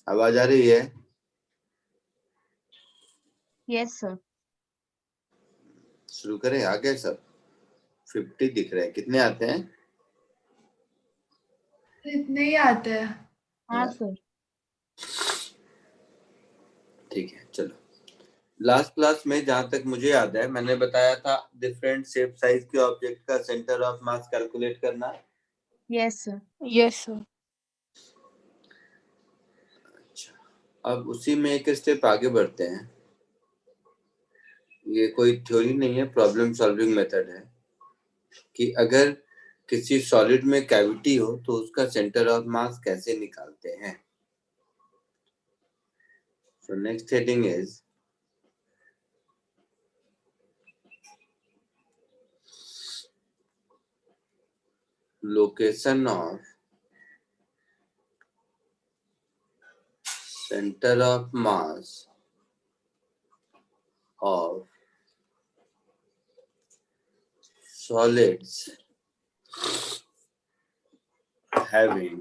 आवाज आ रही है? Yes sir. शुरू करें? आ गए सब? 50 दिख रहे हैं। कितने आते हैं? इतने ही आते हैं। हाँ सर। ठीक है, चलो। लास्ट क्लास में जहां तक मुझे याद है मैंने बताया था डिफरेंट शेप साइज के ऑब्जेक्ट का सेंटर ऑफ मास कैलकुलेट करना। Yes sir. Yes sir. अच्छा, अब उसी में एक स्टेप आगे बढ़ते हैं। ये कोई थ्योरी नहीं है, प्रॉब्लम सॉल्विंग मेथड है कि अगर किसी सॉलिड में कैविटी हो तो उसका सेंटर ऑफ मास कैसे निकालते हैं। So next heading is location of center of mass of solids having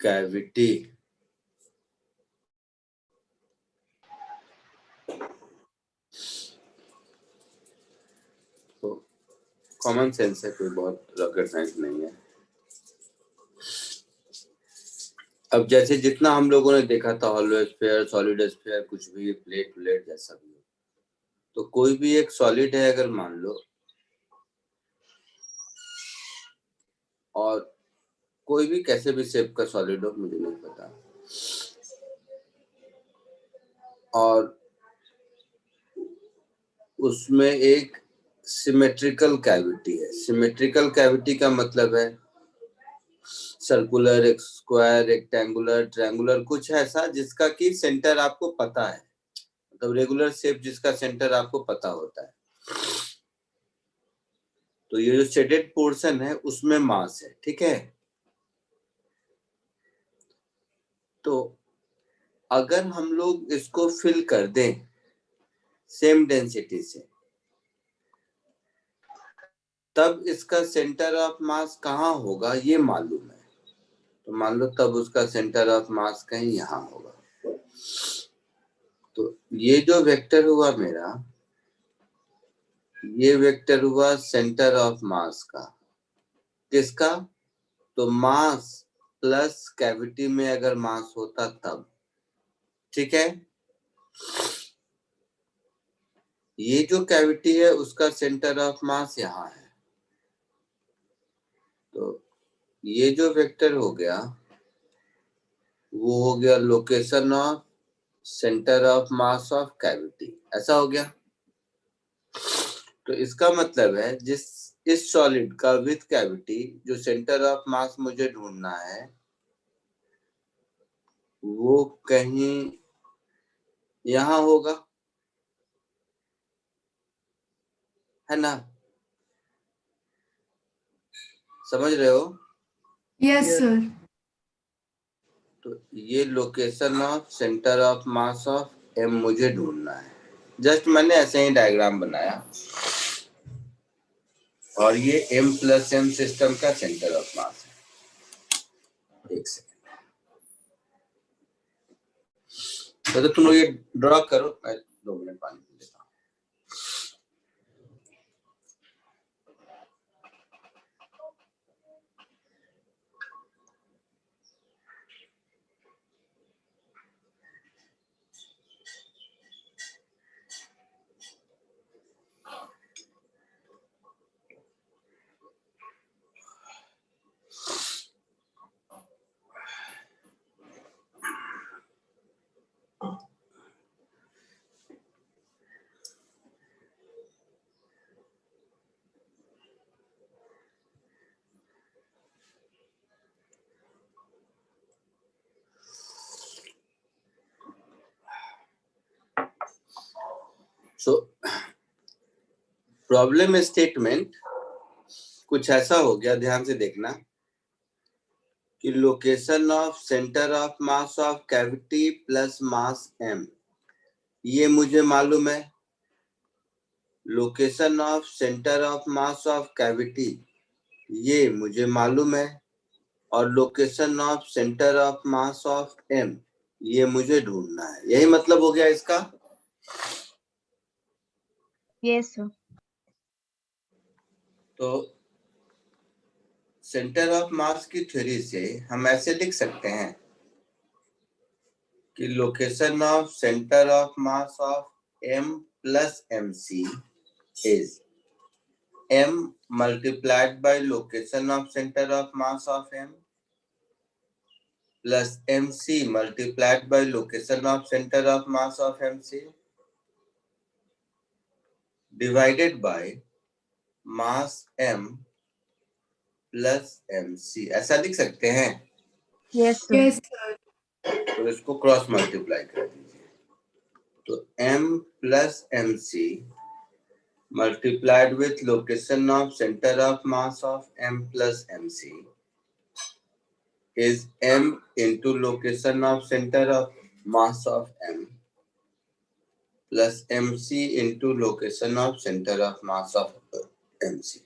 cavity तो कॉमन सेंस है, कोई बहुत रॉकेट साइंस नहीं है। अब जैसे जितना हम लोगों ने देखा था हॉलो स्फीयर, सॉलिड स्फीयर, कुछ भी प्लेट प्लेट जैसा भी, तो कोई भी एक सॉलिड है अगर मान लो, और कोई भी कैसे भी शेप का सॉलिड हो मुझे नहीं पता, और उसमें एक सिमेट्रिकल कैविटी है। सिमेट्रिकल कैविटी का मतलब है सर्कुलर, एक स्क्वायर, रेक्टेंगुलर, ट्रायंगुलर, कुछ ऐसा जिसका कि सेंटर आपको पता है, मतलब रेगुलर शेप जिसका सेंटर आपको पता होता है। तो ये जो शेडेड पोर्शन है उसमें मास है, ठीक है। तो अगर हम लोग इसको फिल कर दें सेम डेंसिटी से, तब इसका सेंटर ऑफ मास कहाँ होगा ये मालूम है। तो मान लो तब उसका सेंटर ऑफ मास कहीं यहाँ होगा। तो ये जो वेक्टर हुआ मेरा, ये वेक्टर हुआ सेंटर ऑफ मास का। किसका? तो मास प्लस कैविटी में अगर मास होता तब, ठीक है। ये जो कैविटी है उसका सेंटर ऑफ मास यहाँ है। तो ये जो वेक्टर हो गया वो हो गया location of centre of mass of cavity, ऐसा हो गया। तो इसका मतलब है जिस इस सॉलिड का विथ कैविटी जो सेंटर ऑफ मास मुझे ढूंढना है वो कहीं यहाँ होगा, है ना? समझ रहे हो? Yes sir. तो ये location of centre of mass of M मुझे ढूंढना है। जस्ट मैंने ऐसे ही डायग्राम बनाया, और ये एम प्लस एम सिस्टम का सेंटर ऑफ मास है। एक सेकेंड, तो तुम लोग ये ड्रॉ करो, मैं 2 मिनट पानी पी लेता हूँ। सो प्रॉब्लम स्टेटमेंट कुछ ऐसा हो गया, ध्यान से देखना कि location of centre of mass of cavity plus mass M, ये मुझे मालूम है। Location of centre of mass of cavity ये मुझे मालूम है, और location of centre of mass of m ये मुझे ढूंढना है। यही मतलब हो गया इसका। Yes, sir. तो सेंटर ऑफ मास की थ्योरी से हम ऐसे लिख सकते हैं कि location of centre of mass of m plus mc is m multiplied by location of center of mass of m plus mc multiplied by location of center of mass of mc divided by mass m plus mc। ऐसा लिख सकते हैं। Yes, sir. Yes, sir. तो इसको cross multiply कर दीजिए। तो m plus mc multiplied with location of center of mass of m plus mc is m into location of center of mass of m plus mc into location of center of mass of mc।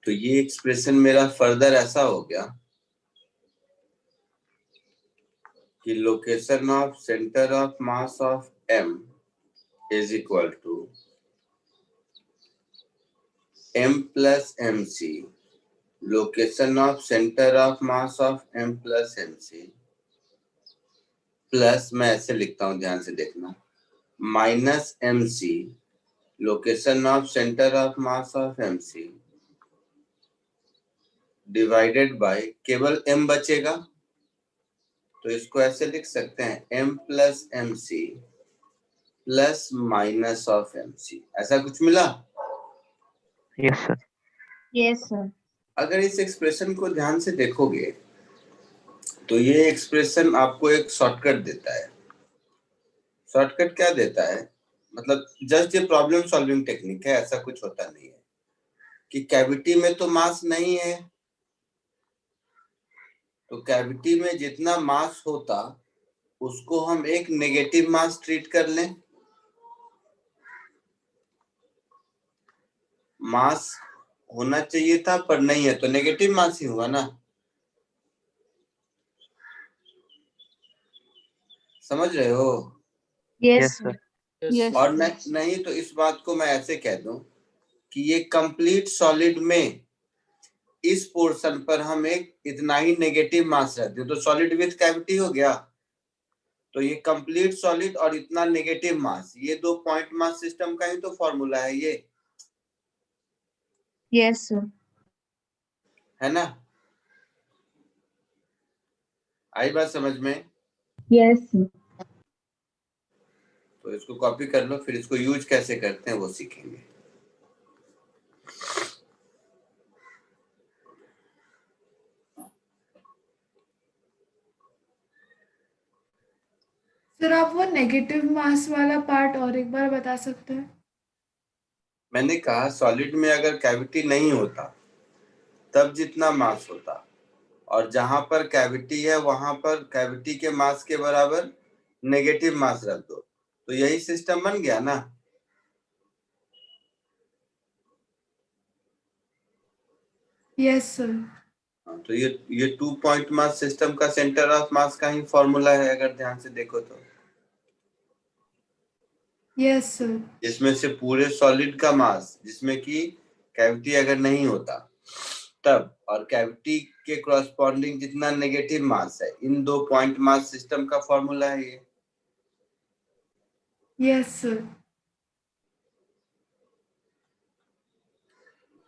तो ये expression मेरा further ऐसा हो गया कि location of centre of mass of m is equal to m plus mc location of center of mass of m plus mc plus, मैं ऐसे लिखता हूं, ध्यान से देखना, minus mc location of centre of mass of mc divided by, केवल m बचेगा तो इसको ऐसे लिख सकते हैं m plus mc plus minus of mc। ऐसा कुछ मिला? Yes sir. Yes, sir. अगर इस एक्सप्रेशन को ध्यान से देखोगे तो ये एक्सप्रेशन आपको एक शॉर्टकट देता है। शॉर्टकट क्या देता है? मतलब जस्ट ये प्रॉब्लम सॉल्विंग टेक्निक है, ऐसा कुछ होता नहीं है कि कैविटी में तो मास नहीं है, तो कैविटी में जितना मास होता उसको हम एक नेगेटिव मास ट्रीट कर लें। मास होना चाहिए था पर नहीं है, तो नेगेटिव मास ही हुआ ना। समझ रहे हो? Yes, yes sir. Sir. Yes, और sir. नहीं तो इस बात को मैं ऐसे कह दूं कि ये कंप्लीट सॉलिड में इस पोर्शन पर हम एक इतना ही नेगेटिव मास रखते हैं तो सॉलिड विथ कैविटी हो गया। तो ये कंप्लीट सॉलिड और इतना नेगेटिव मास, ये दो पॉइंट मास सिस्टम का ही तो फॉर्मूला है ये, Yes, sir. है ना? आई बात समझ में? Yes, sir. तो इसको कॉपी कर लो, फिर इसको यूज कैसे करते हैं वो सीखेंगे। सर आप वो नेगेटिव मास वाला पार्ट और एक बार बता सकते हैं? मैंने कहा सॉलिड में अगर कैविटी नहीं होता तब जितना मास होता, और जहां पर कैविटी है वहां पर कैविटी के मास के बराबर नेगेटिव मास रख दो, तो यही सिस्टम बन गया ना। Yes sir. तो ये 2 पॉइंट मास सिस्टम का सेंटर ऑफ मास का ही फॉर्मूला है अगर ध्यान से देखो तो। Yes sir. जिसमें से पूरे सॉलिड का मास, जिसमें कि कैविटी अगर नहीं होता तब, और कैविटी के कॉरस्पॉन्डिंग जितना नेगेटिव मास है, इन 2 पॉइंट मास सिस्टम का फॉर्मूला है ये। Yes sir.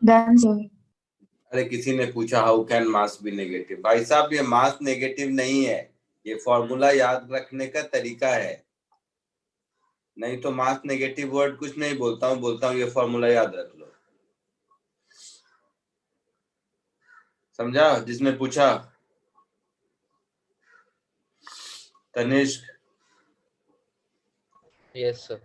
Done, sir. अरे किसी ने पूछा how can mass be negative? भाई साहब ये मास नेगेटिव नहीं है, ये फॉर्मूला याद रखने का तरीका है। नहीं तो मास नेगेटिव वर्ड कुछ नहीं बोलता हूँ ये फॉर्मूला याद रख लो। समझा जिसने पूछा? तनिष्क? Yes sir.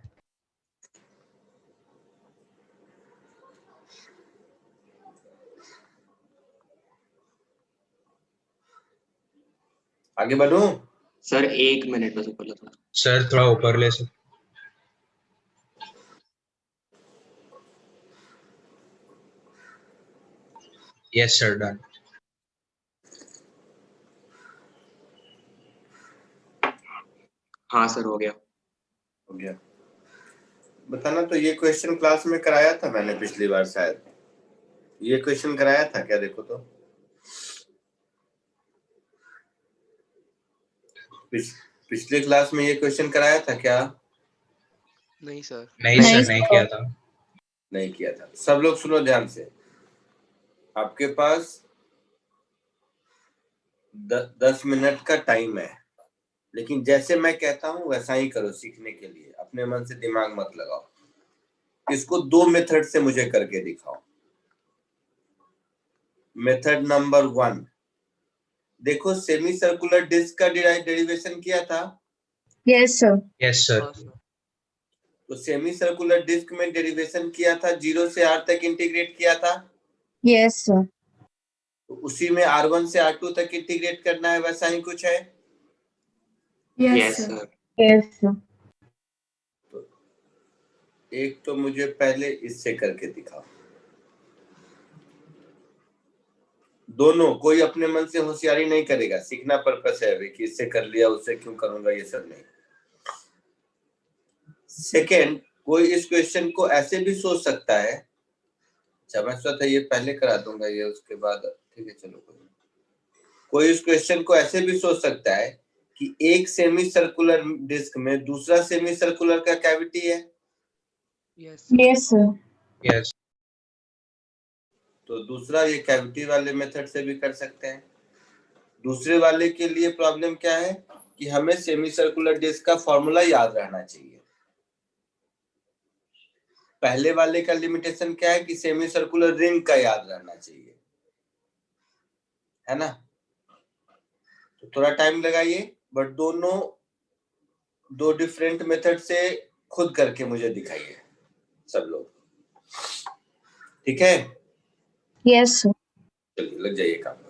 आगे बढ़ूं? सर 1 मिनट बस ऊपर लगा। सर थोड़ा ऊपर ले सर। Yes, sir. Done. हाँ सर हो गया। हो गया। बताना तो ये क्वेश्चन क्लास में कराया था मैंने पिछली बार शायद। ये क्वेश्चन कराया था क्या? देखो तो पिछले क्लास में ये क्वेश्चन कराया था क्या? नहीं सर। नहीं नहीं, सर, नहीं sir. किया था। नहीं किया था। सब लोग सुनो ध्यान से। आपके पास 10 मिनट का टाइम है, लेकिन जैसे मैं कहता हूं वैसा ही करो सीखने के लिए। अपने मन से दिमाग मत लगाओ। इसको 2 मेथड से मुझे करके दिखाओ। मेथड नंबर 1, देखो सेमी सर्कुलर डिस्क का डेरिवेशन किया था। Yes, sir. Yes, sir. हाँ सर। तो सेमी सर्कुलर डिस्क में डेरिवेशन किया था, 0 से r तक इंटीग्रेट किया था। Yes, sir. तो उसी में r1 से r2 तक इंटीग्रेट करना है, वैसा ही कुछ है। Yes, yes sir. Sir. Yes, sir. तो एक तो मुझे पहले इससे करके दिखाओ। दोनों, कोई अपने मन से होशियारी नहीं करेगा। सीखना पर्पस है अभी कि इससे कर लिया उससे क्यों करूंगा, ये सब नहीं। सेकेंड, कोई इस क्वेश्चन को ऐसे भी सोच सकता है। अच्छा मैं सोचा था ये पहले करा दूंगा, ये उसके बाद, ठीक है चलो कोई इस क्वेश्चन को ऐसे भी सोच सकता है कि एक सेमी सर्कुलर डिस्क में दूसरा सेमी सर्कुलर का कैविटी है। Yes Yes, sir. Yes. तो दूसरा ये कैविटी वाले मेथड से भी कर सकते हैं। दूसरे वाले के लिए प्रॉब्लम क्या है कि हमें सेमी सर्कुलर डिस्क का फॉर्मूला याद रहना चाहिए। पहले वाले का लिमिटेशन क्या है कि सेमी सर्कुलर रिंग का याद रहना चाहिए, है ना। तो थोड़ा टाइम लगाइए, बट दोनों 2 डिफरेंट मेथड से खुद करके मुझे दिखाइए सब लोग, ठीक है। Yes, sir. चलिए लग जाइए काम पर।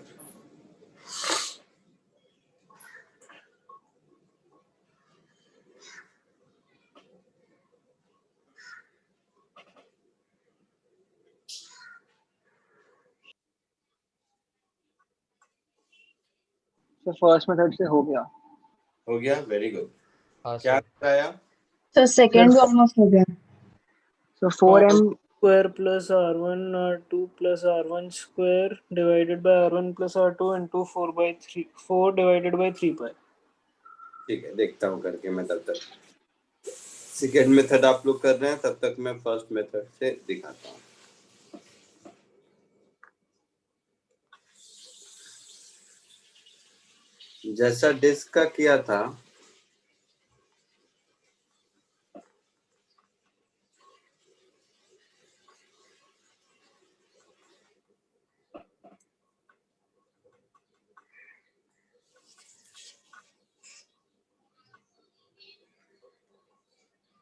तो फर्स्ट मेथड से हो गया। हो गया, वेरी गुड। हाँ क्या सर। बताया? So second भी almost हो गया. So 4m square plus r1 r2 plus r1 square divided by r1 plus r2 into 4 divided by 3 pi. ठीक है, देखता हूँ करके मैं। तब तक सेकेंड मेथड आप लोग कर रहे हैं, तब तक मैं फर्स्ट मेथड से दिखाता हूँ। जैसा डिस्क का किया था,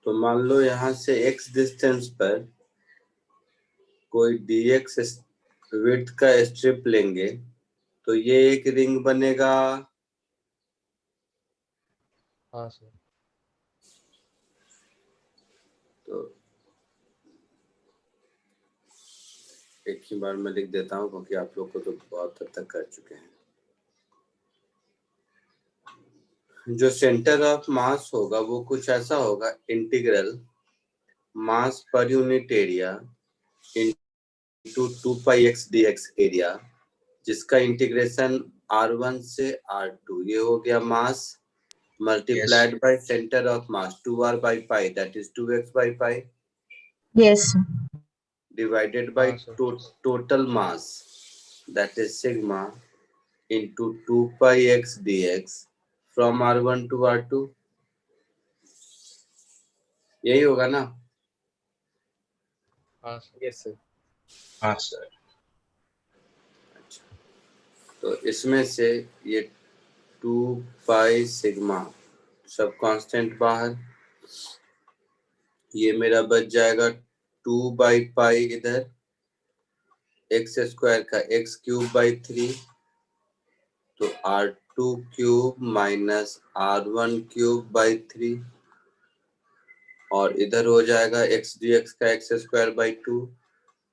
तो मान लो यहाँ से x डिस्टेंस पर कोई dx विड्थ का स्ट्रिप लेंगे तो ये एक रिंग बनेगा। हाँ सर। तो एक ही बार में लिख देता हूँ क्योंकि आप लोग को तो बहुत हद तक कर चुके हैं। जो सेंटर ऑफ मास होगा वो कुछ ऐसा होगा, इंटीग्रल मास पर यूनिट एरिया इनटू 2 पाई x dx एरिया, जिसका इंटीग्रेशन r1 से r2, ये हो गया मास multiplied bye centre of mass 2r by pi, that is 2x by pi, Yes, sir. divided by हाँ sir. total mass, that is sigma into 2 pi x dx from r1 to r2। यही होगा ना? हाँ sir. Yes sir. हाँ sir. तो इसमें से ये 2 पाई सिग्मा सब कांस्टेंट बाहर, ये मेरा बच जाएगा 2 बाई पाई, इधर एक्स स्क्वायर का x क्यूब बाई 3, तो r2 cube minus r1 cube by 3, और इधर हो जाएगा x dx का x स्क्वायर बाई 2,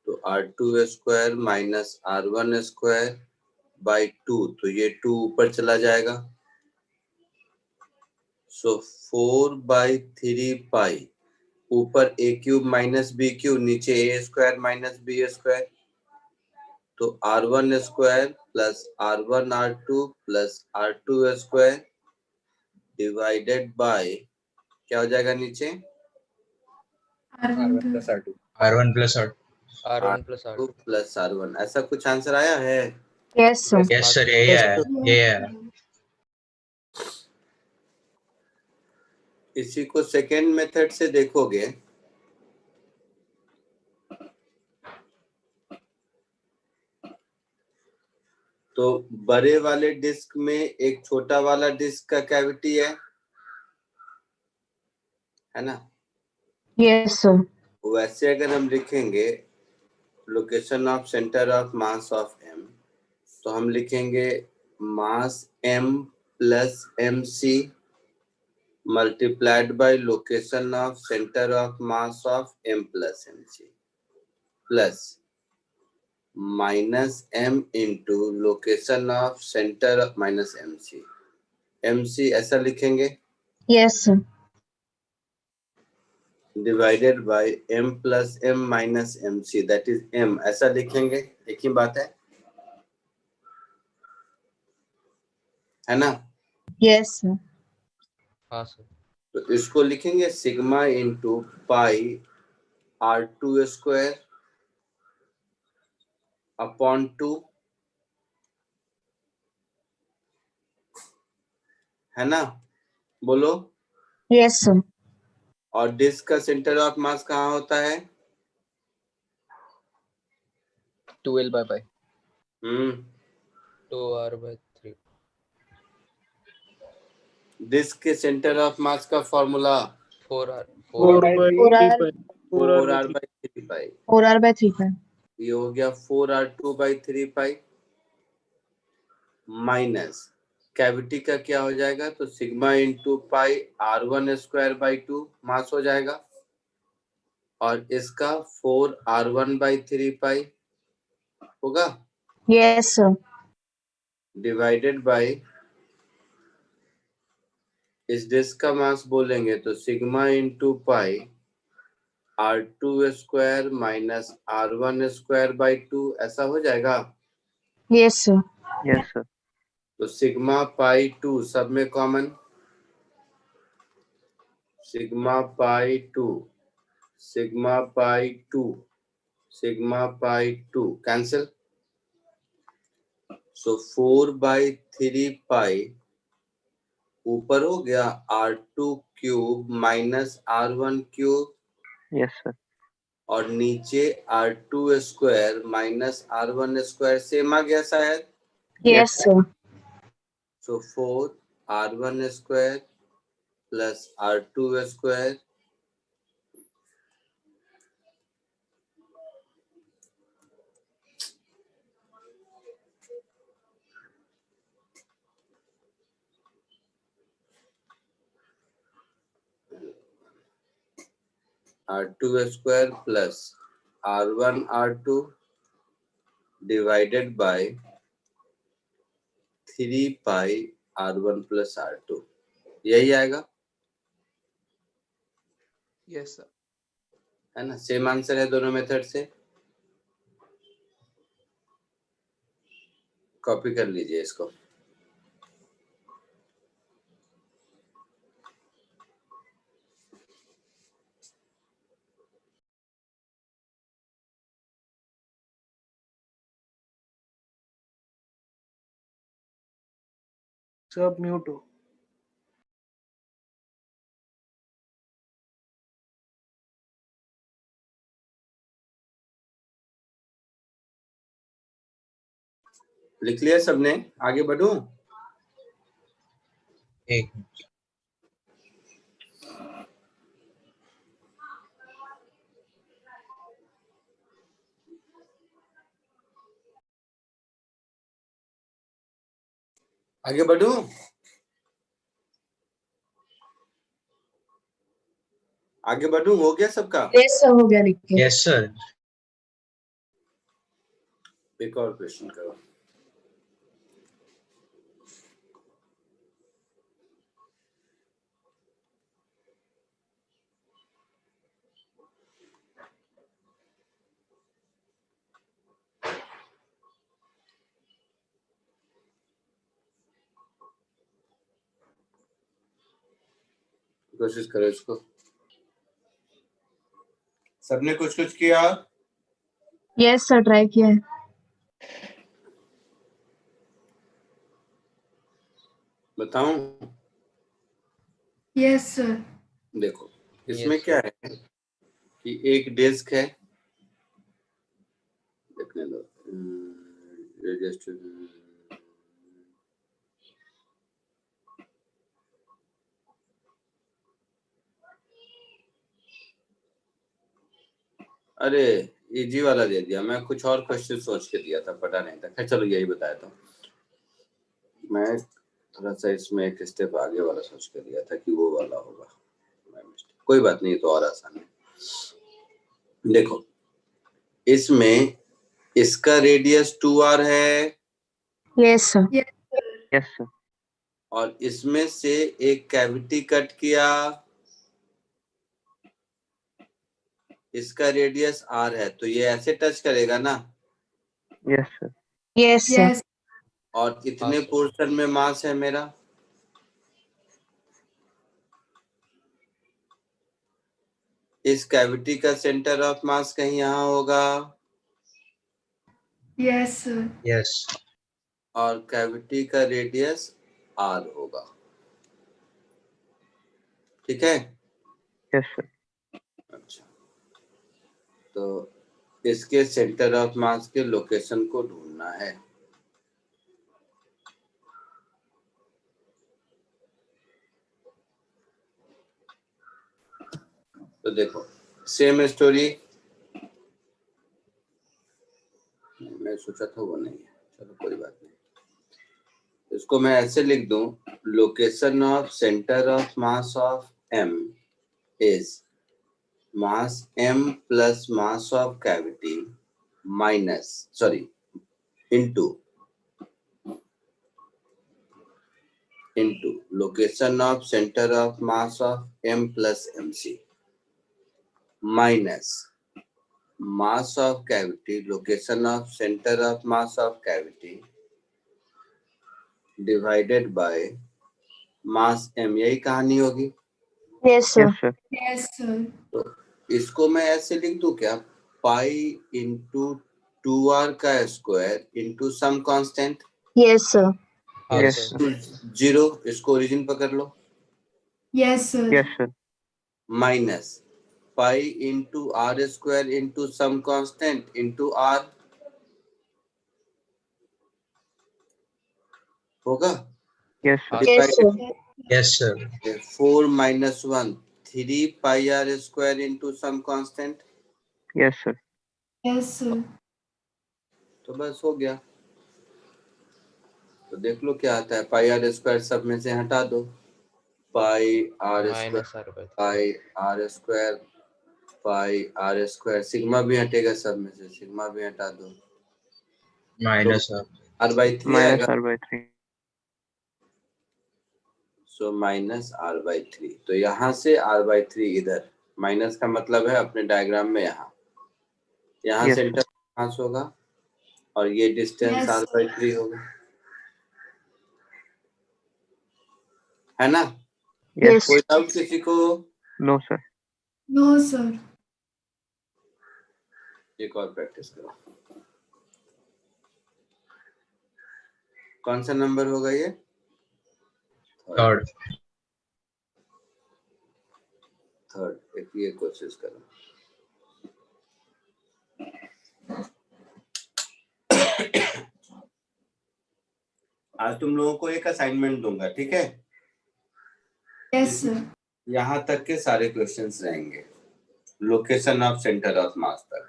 तो तो R2 square minus R1 square by 2, तो ये 2 ऊपर चला जाएगा। सो 4/3 पाई, ऊपर a cube minus b cube, नीचे a square minus b square, तो R1 square plus R1 R2 plus R2 square divided by क्या हो जाएगा नीचे? R1 R1 plus R2. R1 plus R2. R1 plus R2 R2. Plus R1। ऐसा कुछ answer आया है? Yes, sir. Yes, sir. यही Yes, है, sir. यही है। इसी को सेकेंड मेथड से देखोगे तो बड़े वाले डिस्क में एक छोटा वाला डिस्क का कैविटी है ना? Yes, sir. वैसे अगर हम लिखेंगे location of centre of mass of m, तो हम लिखेंगे मास m plus mc multiplied by location of centre of mass of m plus mc plus minus m into location of centre of minus mc ऐसा लिखेंगे Yes, sir. Divided bye m plus m minus mc that is m ऐसा लिखेंगे। एक ही बात है ना? Yes, sir. हाँ sir. तो इसको लिखेंगे sigma into pi R2 square upon 2, है ना? बोलो। Yes, sir. और डिस्क का सेंटर ऑफ मास कहाँ होता है? 2L by pi. 2R/3. Disc के सेंटर ऑफ मास का formula 4R. 4 by 4 3 R, pi. 4 R by 4R 3. By 3 pi. 4R by 3 pi. ये हो गया 4R2 by 3 pi minus cavity का क्या हो जाएगा? तो sigma into pi R1 square by 2 मास हो जाएगा और इसका 4R1 बाई 3 पाई होगा Yes, sir. डिवाइडेड बाय इस डिस्क का मास बोलेंगे तो sigma into pi R2 square minus R1 square by 2 ऐसा हो जाएगा। Yes, sir. Yes, sir. तो सिग्मा पाई 2 सब में कॉमन, सिग्मा पाई 2 सिग्मा पाई 2 सिग्मा पाई 2 कैंसिल। सो 4/3 पाई ऊपर हो गया R2 cube minus R1 cube Yes, sir. और नीचे R2 square minus R1 square same आ गया शायद। Yes, sir. So 4R1 square plus R2 square R2 square plus R1 R2 divided by 3 pi R1 plus R2 यही आएगा, Yes, sir. है ना? Same answer है दोनों मेथड से। कॉपी कर लीजिए इसको। सब म्यूट हो। लिख लिया सबने? आगे बढ़ूं? एक आगे बढ़ूं? आगे बढ़ूं? हो गया सबका? Yes, sir. हो गया लिख के. yes, sir. एक और क्वेश्चन करो। कोशिश करो इसको। सबने कुछ कुछ किया? Yes, sir. Try किया है. बताऊं? Yes sir. देखो इसमें Yes, क्या है कि एक डिस्क है, देखने दो, रजिस्टर, अरे इजी वाला दे दिया, मैं कुछ और क्वेश्चन सोच के दिया था, पता नहीं था। खैर चलो यही बताया था, मैं थोड़ा सा इसमें एक स्टेप आगे वाला सोच के दिया था कि वो वाला होगा, कोई बात नहीं, तो और आसान है। देखो इसमें इसका रेडियस 2r है Yes, sir. Yes, sir. और इसमें से एक कैविटी कट किया, इसका रेडियस r है, तो ये ऐसे टच करेगा ना, Yes, sir. Yes, sir. Yes और इतने हाँ, सर। पोर्शन में मास है मेरा। इस कैविटी का सेंटर ऑफ मास कहीं यहाँ होगा, यस सर। Yes. और कैविटी का रेडियस r होगा, ठीक है। Yes, sir. अच्छा, तो इसके सेंटर ऑफ मास के लोकेशन को ढूंढना है। तो देखो सेम स्टोरी, मैं सोचा था वो नहीं है, चलो कोई बात नहीं। इसको मैं ऐसे लिख दूं, location of centre of mass of m is mass m plus mass of cavity minus, sorry, into location of center of mass of m plus mc minus mass of cavity, location of center of mass of cavity divided by mass m। यही कहानी होगी। Yes, sir. Yes, sir. Yes sir. तो इसको मैं ऐसे लिख दूं क्या, पाई इंटू 2r का square into some constant Yes, sir. हाँ, Yes, सर। sir. 0, इसको ओरिजिन पकड़ लो, yes sir. Yes, sir. Minus pi into R square into some constant into R, होगा। Yes, sir. हाँ, Yes, sir. Yes, sir. 4 minus 1 3 pi r square into some constant, Yes, sir. Yes sir. तो बस हो गया। तो देख लो क्या आता है, पाई आर स्क्वायर सब में से हटा दो, pi R square, -r by 3। Pi R square, pi R square, sigma भी हटेगा सब में से, सिग्मा भी हटा दो, Minus of. r by 3 Minus आएगा, r by 3. So minus r by 3। तो यहाँ से r by 3 इधर, माइनस का मतलब है अपने डायग्राम में यहाँ Yes, सेंटर मास होगा और ये डिस्टेंस Yes. r by 3 होगा, है ना। Yes. कोई डाउट किसी को? No, sir. No sir. एक और प्रैक्टिस करो। कौन सा नंबर होगा ये? Third. थर्ड। एक ये कोशिश करो। आज तुम लोगों को एक असाइनमेंट दूंगा, ठीक है। Yes sir. यहाँ तक के सारे क्वेश्चंस रहेंगे, लोकेशन ऑफ सेंटर ऑफ मास तक,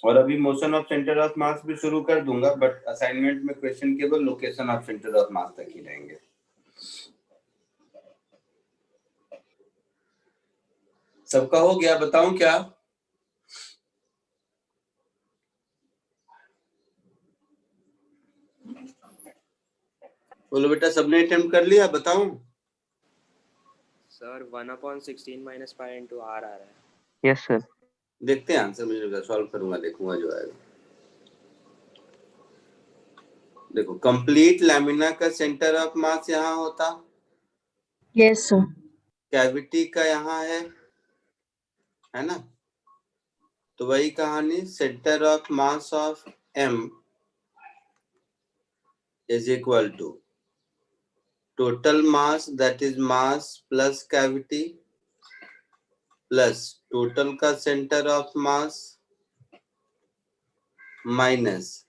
और अभी मोशन ऑफ सेंटर ऑफ मास भी शुरू कर दूंगा, बट असाइनमेंट में क्वेश्चन केवल लोकेशन ऑफ सेंटर ऑफ मास तक ही रहेंगे। सबका हो गया? बताऊं क्या? बोलो बेटा, सबने अटेम्प्ट कर लिया? बताऊं? Sir 1/16 minus pi into R आ रहा है। Yes, sir. देखते हैं आंसर, मुझे सॉल्व करूंगा, देखूंगा जो आएगा। देखो, कंप्लीट लैमिना का सेंटर ऑफ मास यहाँ होता, Yes, sir. कैविटी का यहाँ है ना? तो वही कहानी, centre of mass of M is equal to total mass, that is mass plus cavity plus total का centre of mass minus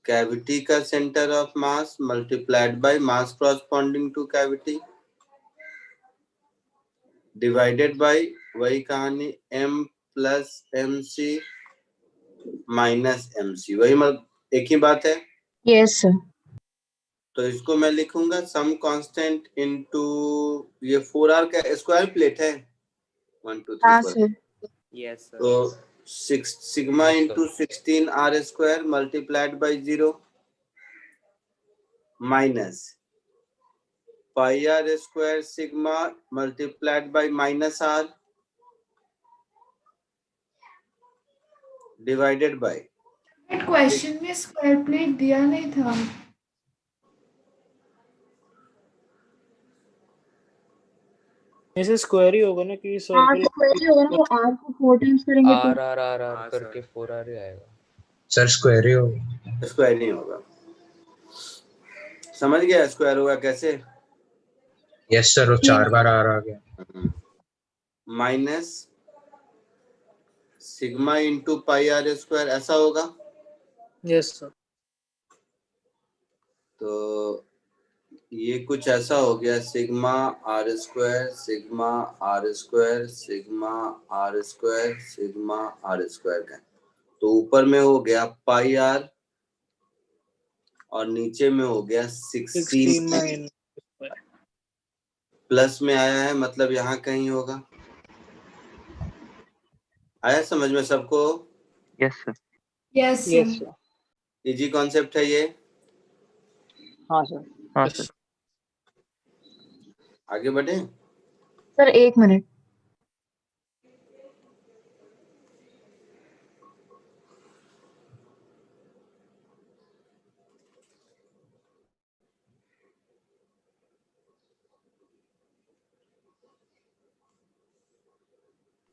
cavity का centre of mass multiplied by mass corresponding to cavity divided by वही कहानी M plus MC minus MC, वही एक ही बात है। Yes, sir. तो तो इसको मैं लिखूंगा सम कांस्टेंट इनटू ये 4R का स्क्वायर प्लेट है 1 2 हाँ 3 4, सर। Yes sir. तो 6 sigma Yes, sir. Into 16R square multiplied by 0 minus pi R square sigma multiplied by minus R divided by, question में स्क्वायर प्लेट दिया नहीं था। ऐसे स्क्वायर ही होगा ना कि R सर्कल। स्क्वायर ही होगा ना, वो R को 4 टाइम्स करेंगे तो आर आर आर आर हाँ, करके सर। 4R ही आएगा। सर स्क्वायर ही होगा। स्क्वायर नहीं होगा। समझ गया स्क्वायर होगा कैसे? यस सर, वो 4 बार आर आ गया। माइनस सिग्मा इंटू पाई R स्क्वायर ऐसा होगा। Yes sir. तो ये कुछ ऐसा हो गया, sigma R square sigma R square sigma R square sigma R square का, तो ऊपर में हो गया पाई R और नीचे में हो गया 16 प्लस में आया है, मतलब यहाँ कहीं होगा। आया समझ में सबको? Yes, sir. Yes yes sir. Sir. Easy concept है ये। हाँ सर। हाँ, sir. आगे बढ़े। Sir 1 minute.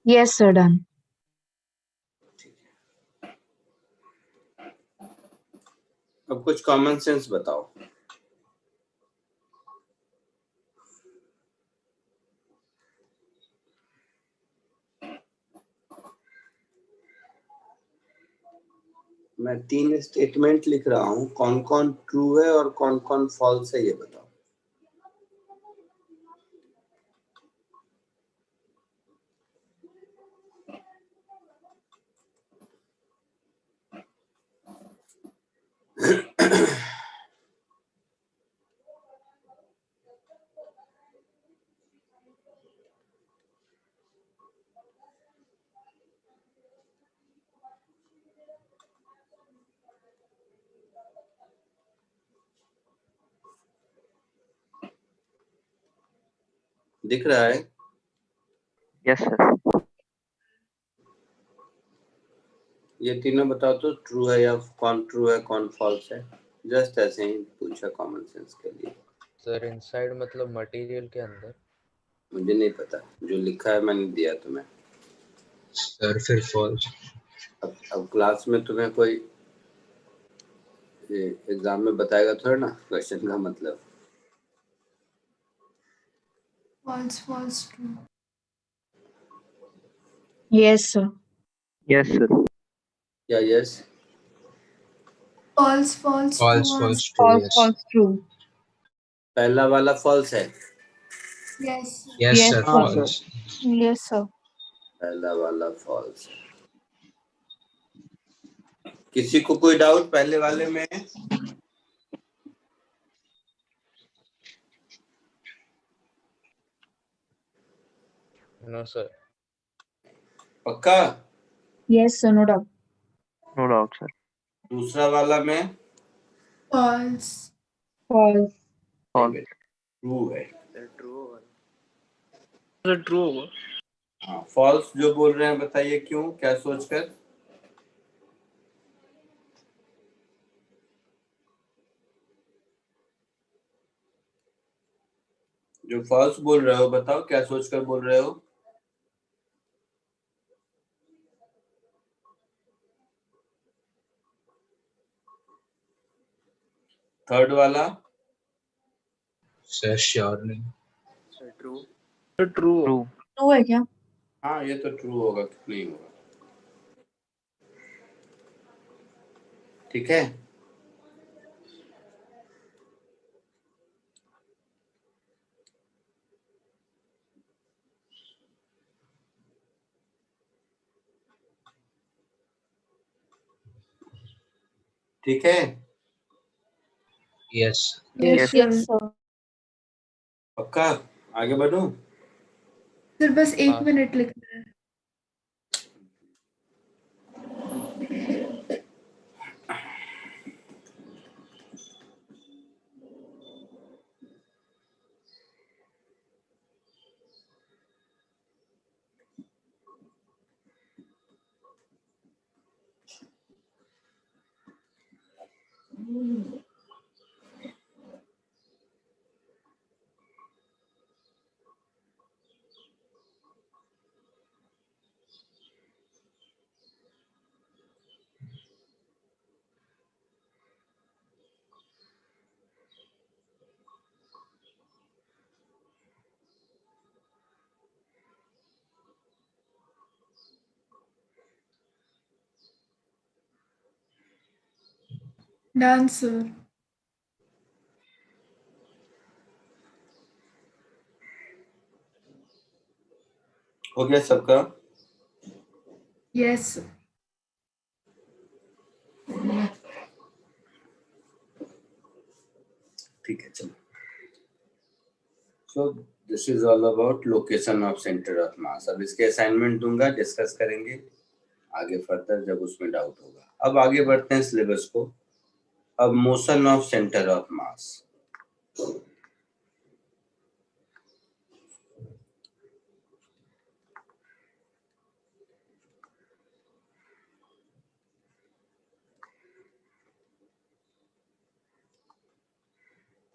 Yes, sir. Done. अब कुछ कॉमन सेंस बताओ। मैं 3 स्टेटमेंट लिख रहा हूँ, कौन कौन ट्रू है और कौन कौन फॉल्स है ये बताओ। दिख रहा है? Yes, sir. ये तीनों बताओ तो ट्रू है या कौन ट्रू है कौन फॉल्स है। जस्ट ऐसे ही पूछा कॉमन सेंस के लिए। सर इनसाइड मतलब मटेरियल के अंदर। मुझे नहीं पता, जो लिखा है मैंने दिया तुम्हें। सर फिर फॉल्स। अब क्लास में तुम्हें कोई एग्जाम में बताएगा थोड़ा ना क्वेश्चन का मतलब। False false true. Yes, sir. Yes, sir. या yes? False false false true. False true. False, yes false, true. पहला वाला फॉल्स है। Yes yes Yes, sir, sir. False. Yes, sir. पहला वाला फॉल्स है। किसी को कोई डाउट पहले वाले में? No sir. पक्का? Yes, sir. No doubt. No doubt, sir. दूसरा वाला में? फॉल्स। False. False. ट्रू है। ट्रू होगा। तो ट्रू होगा। हाँ, फॉल्स जो बोल रहे हैं बताइए क्यों, क्या सोचकर? जो फॉल्स बोल रहे हो बताओ क्या सोचकर बोल रहे हो? थर्ड वाला सर श्योर नहीं। Sir true. तो ट्रू होगा। True. ट्रू है क्या? हाँ ये तो ट्रू होगा कि नहीं होगा। ठीक है, ठीक है, yes yes yes sir. Sir. पक्का आगे बढ़ूं? सर बस एक हाँ। मिनट लिखना है। Dance sir. हो गया सबका? Yes sir. ठीक है चलो। So this is all about location of centre of मास। अब इसके असाइनमेंट दूंगा, डिस्कस करेंगे आगे फर्दर जब उसमें डाउट होगा। अब आगे बढ़ते हैं सिलेबस को। अब motion of centre of mass.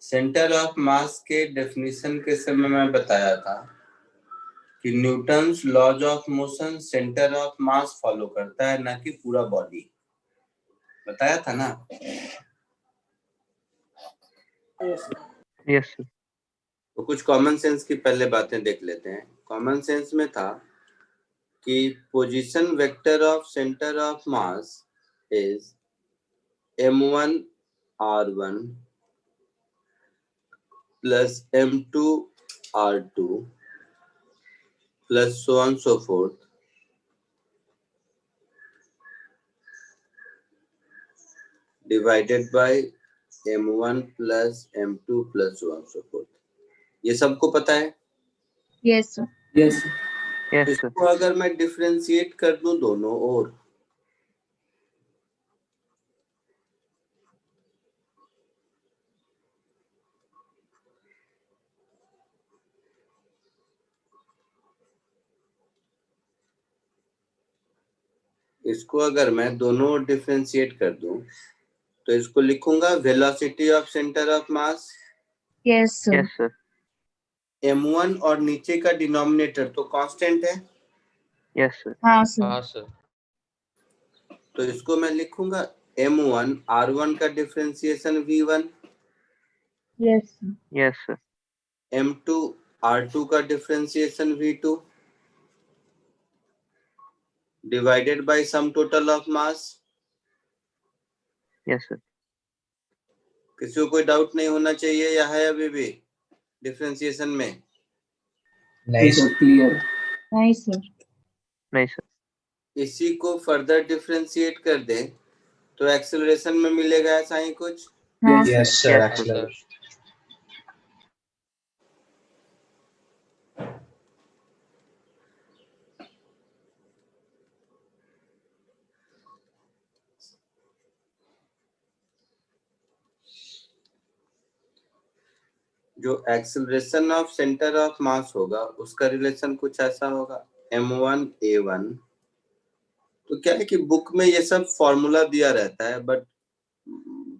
Centre of mass के डेफिनेशन के समय मैं बताया था कि Newton's laws of motion centre of mass follow करता है, ना कि पूरा बॉडी। बताया था ना? Yes Yes, sir. तो कुछ कॉमन सेंस की पहले बातें देख लेते हैं। कॉमन सेंस में था कि position vector of centre of mass is m1 r1 plus m2 r2 plus so on so forth divided by m1 plus m2 plus so on so forth। ये सबको पता है? Yes sir. Yes Yes, sir. इसको अगर मैं differentiate कर दूं दोनों ओर, इसको अगर मैं दोनों ओर डिफरेंशिएट कर दूं तो इसको लिखूंगा velocity of centre of mass yes sir. Yes, sir. m1 और नीचे का डिनोमिनेटर तो कांस्टेंट है, Yes, sir. हाँ सर। हाँ सर। तो इसको मैं लिखूंगा m1 r1 का differentiation v1, yes sir. Yes, sir. m2 r2 का differentiation v2 divided by sum total of mass. Yes, sir. किसी को कोई डाउट नहीं होना चाहिए, या है अभी भी डिफरेंशिएशन में? नहीं सर। क्लियर। नहीं सर। नहीं, sir. इसी को फर्दर डिफरेंशिएट कर दें तो एक्सेलरेशन में मिलेगा ऐसा ही कुछ। हाँ यस सर। सर Yes, हाँ एक्चुअली। सर। जो एक्सेलरेशन ऑफ सेंटर ऑफ मास होगा उसका रिलेशन कुछ ऐसा होगा m1a1। तो क्या है कि बुक में ये सब फॉर्मूला दिया रहता है, बट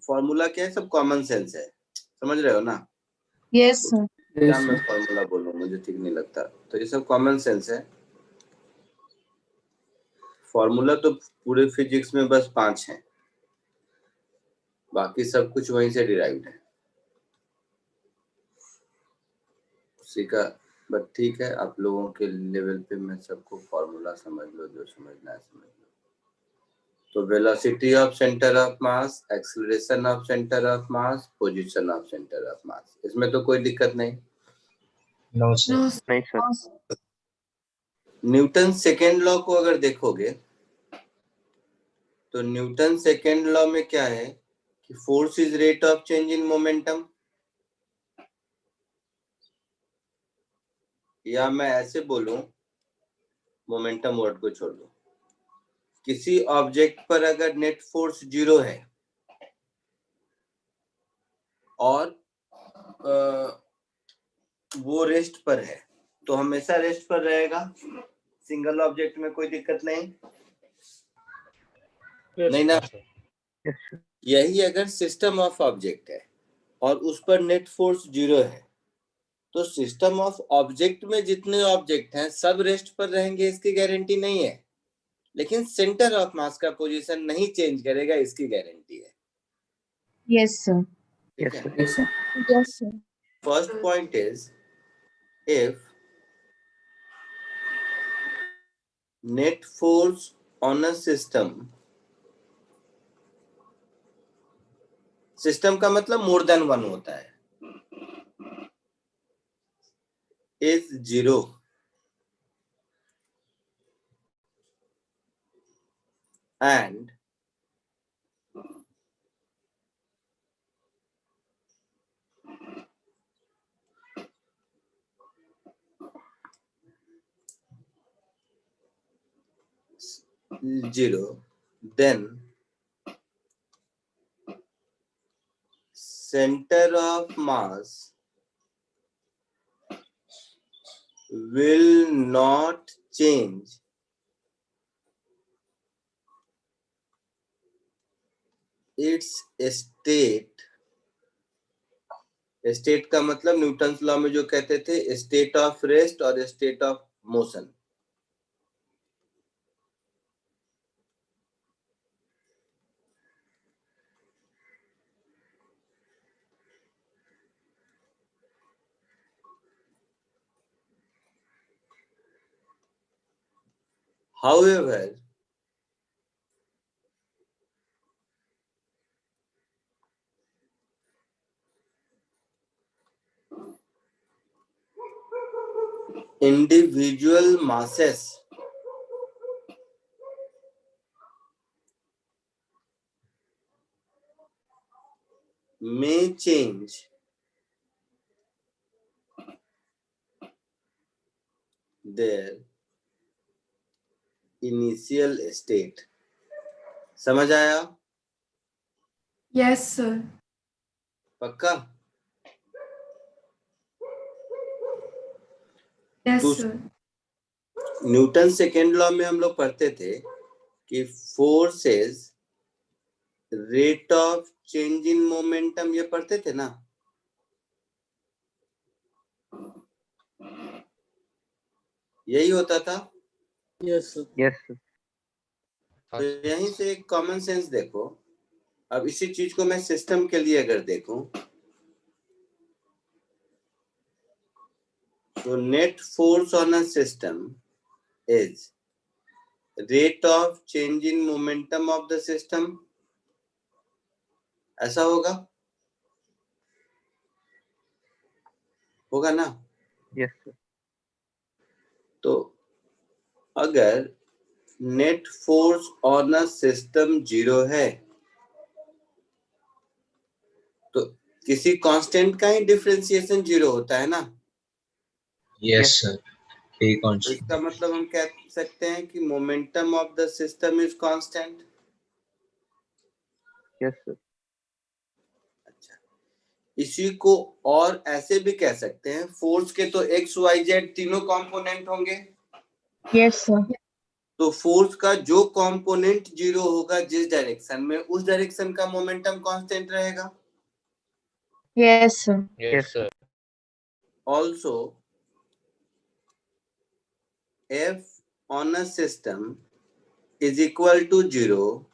फॉर्मूला क्या है, सब कॉमन सेंस है, समझ रहे हो ना? Yes, sir. क्या मैं फॉर्मूला बोलूं, मुझे ठीक नहीं लगता। तो ये सब कॉमन सेंस है। फॉर्मूला तो पूरे फिजिक्स में बस 5 हैं, बाकी सब कुछ वहीं से डिराइव्ड है उसी का। बट ठीक है, आप लोगों के लेवल पे मैं सबको फॉर्मूला समझ लो, जो समझना है समझ लो। तो velocity of centre of mass, acceleration of centre of mass, position of centre of mass, इसमें तो कोई दिक्कत नहीं। No sir. No, नहीं सर। न्यूटन सेकेंड लॉ को अगर देखोगे तो न्यूटन सेकेंड लॉ में क्या है कि force is rate of change in momentum, या मैं ऐसे बोलूं, मोमेंटम वर्ड को छोड़ दो, किसी ऑब्जेक्ट पर अगर नेट फोर्स 0 है और वो रेस्ट पर है तो हमेशा रेस्ट पर रहेगा, सिंगल ऑब्जेक्ट में कोई दिक्कत नहीं। नहीं ना? Yes sir. यही अगर सिस्टम ऑफ ऑब्जेक्ट है और उस पर नेट फोर्स 0 है तो सिस्टम ऑफ ऑब्जेक्ट में जितने ऑब्जेक्ट हैं सब रेस्ट पर रहेंगे, इसकी गारंटी नहीं है, लेकिन सेंटर ऑफ मास का पोजीशन नहीं चेंज करेगा, इसकी गारंटी है। Yes, sir. ठीक यस है? Sir. Yes, sir. First point is, if net force on a system का मतलब मोर देन 1 होता है, is 0 and then center of mass will not change its state। State का मतलब न्यूटन लॉ में जो कहते थे स्टेट ऑफ रेस्ट और state of motion. However, individual masses may change their initial state। समझ आया? yes, sir. पक्का? Yes, तो sir. न्यूटन सेकेंड लॉ में हम लोग पढ़ते थे कि forces rate of change in momentum, ये पढ़ते थे ना? यही होता था। Yes, sir. Yes sir. तो यहीं से एक कॉमन सेंस देखो। अब इसी चीज को मैं सिस्टम के लिए अगर देखूं तो net force on a system is rate of change in momentum of the system, ऐसा होगा? होगा ना? Yes sir. तो अगर net force on a system 0 है तो किसी कांस्टेंट का ही डिफरेंशिएशन 0 होता है ना? Yes sir. ठीक तो इसका मतलब हम कह सकते हैं कि momentum of the system is constant. Yes sir. अच्छा, इसी को और ऐसे भी कह सकते हैं, फोर्स के तो एक्स वाई जेड तीनों कंपोनेंट होंगे, Yes, sir. तो फोर्स का जो कंपोनेंट जीरो होगा जिस डायरेक्शन में, उस डायरेक्शन का मोमेंटम कांस्टेंट रहेगा। Yes, sir. Yes, sir. Also, F on a system is equal to 0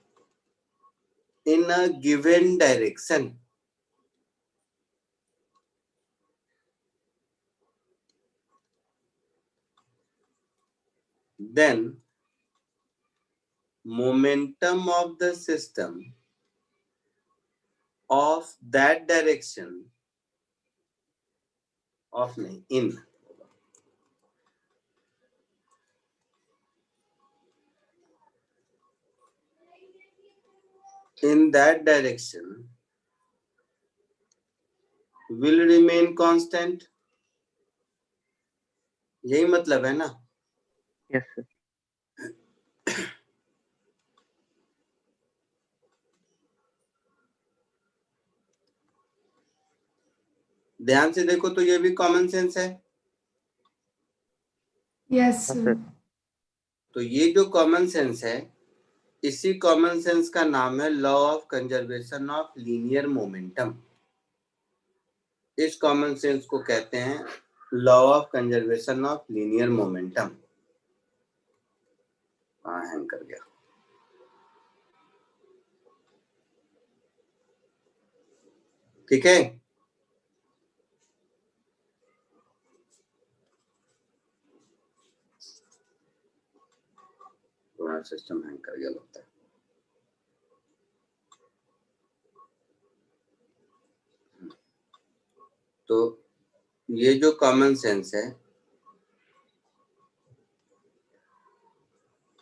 in a given direction. Then momentum of the system of that direction of in that direction will remain constant. यही मतलब है ना? Yes, sir. ध्यान से देखो तो ये भी कॉमन सेंस है। Yes, हाँ, sir. sir. तो ये जो कॉमन सेंस है, इसी कॉमन सेंस का नाम है law of conservation of linear momentum. इस कॉमन सेंस को कहते हैं law of conservation of linear momentum. Hang कर गया। ठीक है, थोड़ा सिस्टम हैंग कर गया लगता है। तो ये जो कॉमन सेंस है,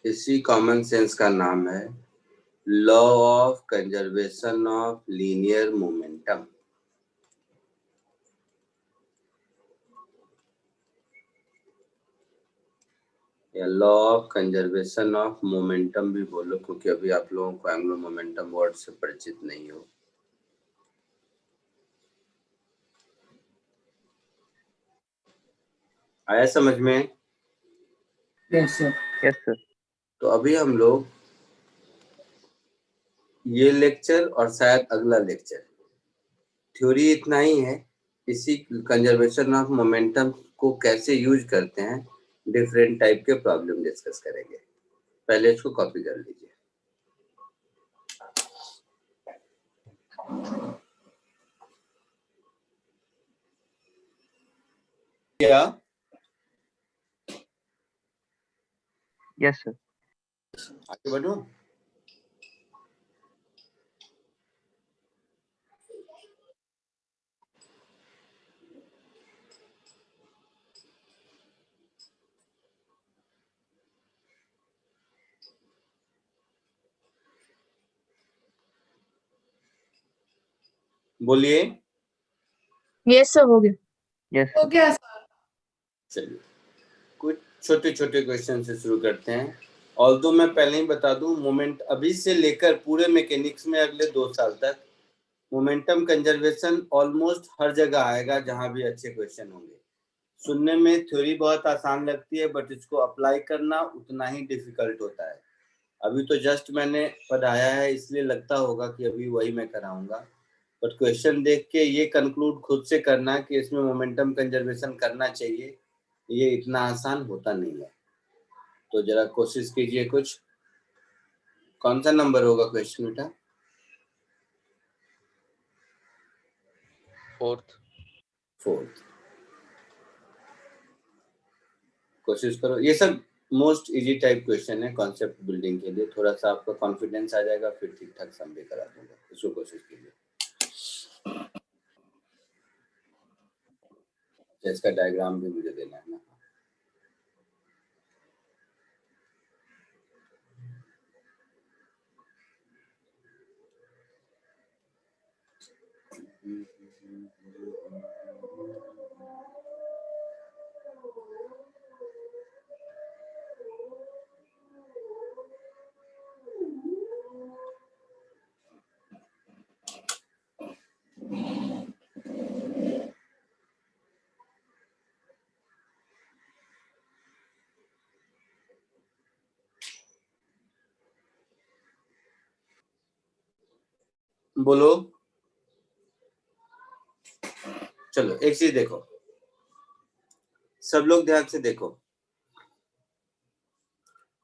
इसी कॉमन सेंस का नाम है law of conservation of linear momentum. या law of conservation of momentum भी बोलो, क्योंकि अभी आप लोगों को एंगुलर मोमेंटम वर्ड से परिचित नहीं हो। आया समझ में? Yes, sir. Yes, sir. तो अभी हम लोग ये लेक्चर और शायद अगला लेक्चर, थ्योरी इतना ही है, इसी कंजर्वेशन ऑफ मोमेंटम को कैसे यूज करते हैं डिफरेंट टाइप के प्रॉब्लम डिस्कस करेंगे। पहले इसको कॉपी कर लीजिए। क्या Yes, sir. आगे बढ़ो? बोलिए। Yes, sir. हो गया। Yes, हो sir. गया sir. चलिए कुछ छोटे छोटे क्वेश्चन से शुरू करते हैं। ऑल्दो मैं पहले ही बता दूं, मोमेंट अभी से लेकर पूरे मैकेनिक्स में अगले 2 साल तक मोमेंटम कंजर्वेशन ऑलमोस्ट हर जगह आएगा जहां भी अच्छे क्वेश्चन होंगे। सुनने में थ्योरी बहुत आसान लगती है, बट इसको अप्लाई करना उतना ही डिफिकल्ट होता है। अभी तो जस्ट मैंने पढ़ाया है, इसलिए लगता होगा कि अभी वही मैं कराऊंगा, बट क्वेश्चन देख के ये कंक्लूड खुद से करना कि इसमें मोमेंटम कंजर्वेशन करना चाहिए, ये इतना आसान होता नहीं है। तो जरा कोशिश कीजिए कुछ। कौन सा नंबर होगा क्वेश्चन बेटा? फोर्थ। कोशिश करो। ये सब मोस्ट इजी टाइप क्वेश्चन है कॉन्सेप्ट बिल्डिंग के लिए। थोड़ा सा आपका कॉन्फिडेंस आ जाएगा, फिर ठीक ठाक सम भी करा दूंगा। इसको कोशिश कीजिए। इसका डायग्राम भी मुझे देना है ना। बोलो। चलो एक चीज देखो, सब लोग ध्यान से देखो।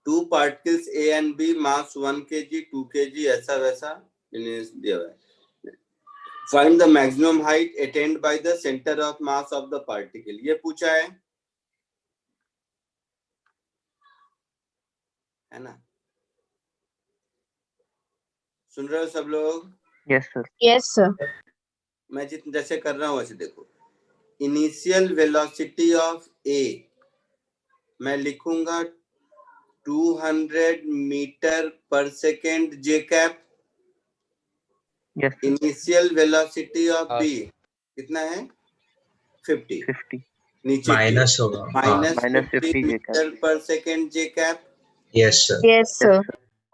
2 particles A and B, mass 1 kg, 2 kg, ऐसा वैसा दिया हुआ है। Find the maximum height attained by the center of mass of the particle, ये पूछा है ना? सुन रहे हो सब लोग? Yes, sir. Yes, sir. मैं जैसे कर रहा हूँ वैसे देखो। इनिशियल वेलोसिटी ऑफ ए मैं लिखूंगा 200 metre per second J cap. Yes, sir. Initial velocity of B कितना है? 50। 50. नीचे माइनस होगा। Minus Minus 50 50 J cap. Metre per second J cap. Yes sir. Yes, sir.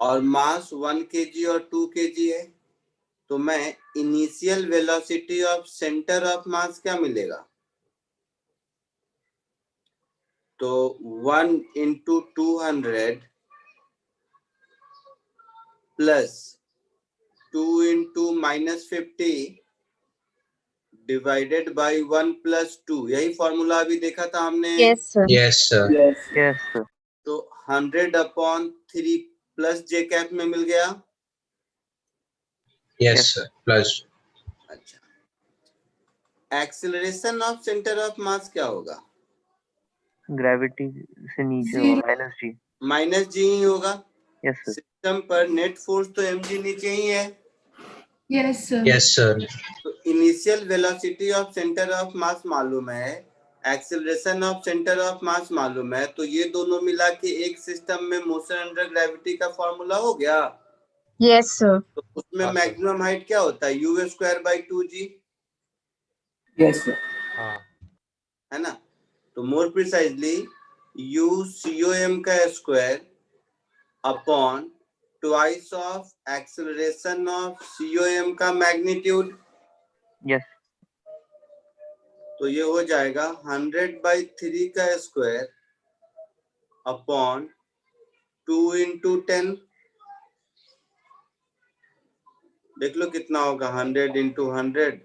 और मास 1 kg और 2 kg है, तो मैं initial velocity of centre of mass क्या मिलेगा? तो 1 into 200 plus 2 into -50 divided by 1 plus 2, यही फॉर्मूला अभी देखा था हमने। Yes, sir. Yes sir. Yes, sir. तो 100/3 प्लस जे कैप में मिल गया। Yes sir plus. अच्छा, acceleration of centre of mass क्या होगा? Gravity से नीचे Zero. होगा -g. माइनस जी ही होगा। Yes, sir. सिस्टम पर नेट फोर्स तो mg नीचे ही है। Yes, sir. Yes sir. तो initial velocity of centre of mass मालूम है, acceleration of centre of mass मालूम है, तो ये दोनों मिला के एक सिस्टम में मोशन अंडर ग्रेविटी का फॉर्मूला हो गया। Yes, sir. तो उसमें हाँ, मैक्सिमम हाइट क्या होता है? u²/2g, Yes, sir. हाँ है ना? तो मोर प्रिसाइजली u का square upon twice of acceleration of COM का मैग्नीट्यूड। Yes. तो ये हो जाएगा 100/3 का स्क्वायर अपॉन 2 into 10। देख लो कितना होगा, 100 into 100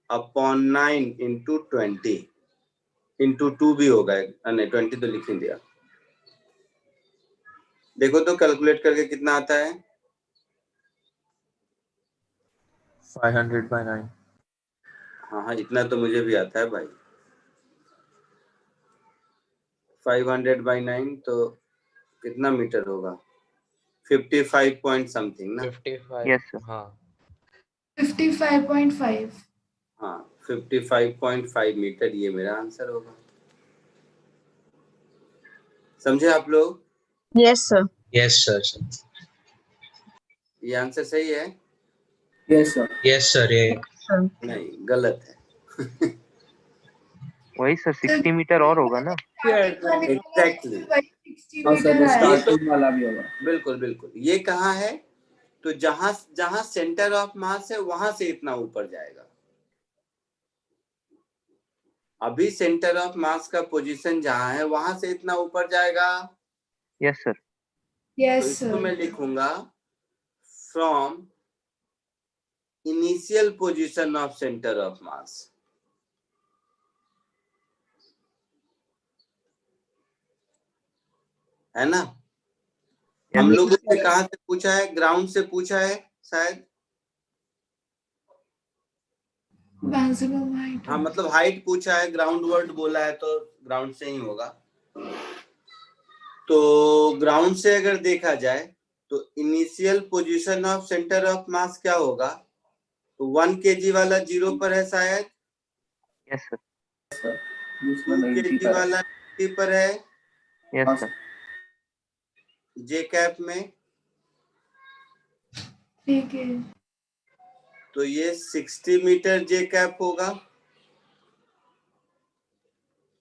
अपॉन 9 into 20 into 2 भी होगा, नहीं 20 तो लिख ही दिया। देखो तो कैलकुलेट करके कितना आता है? 500/9. हाँ हाँ, इतना तो मुझे भी आता है भाई। 500/9 तो कितना मीटर होगा? 55 पॉइंट समथिंग ना? 55। Yes, sir. हाँ 55.5. हाँ 55.5 मीटर, ये मेरा आंसर होगा। समझे आप लोग? Yes, sir. Yes sir. ये आंसर सही है? Yes, sir. Yes sir. ये Sir. नहीं, गलत है। वही सर 60 मीटर और होगा ना? Exactly. 60 हाँ सर, मीटर वो आया। स्टार्टिंग वाला भी होगा। बिल्कुल बिल्कुल। ये कहाँ है? तो जहां जहां सेंटर ऑफ मास है वहां से इतना ऊपर जाएगा। अभी सेंटर ऑफ मास का पोजीशन जहां है वहां से इतना ऊपर जाएगा। Yes, sir. तो Yes, इसको sir. मैं लिखूंगा from initial position of centre of मास। है ना? हम लोगों ने कहां से पूछा है? ग्राउंड से पूछा है शायद। Maximum height. हाँ मतलब हाइट पूछा है, ग्राउंड वर्ड बोला है तो ग्राउंड से ही होगा। तो ग्राउंड से अगर देखा जाए तो initial position of centre of mass क्या होगा? तो 1 kg वाला 0 पर है शायद। Yes, sir. 2 kg वाला 90 पर है। Yes, sir. जे कैप में। ठीक है। तो ये 60 मीटर जे कैप होगा।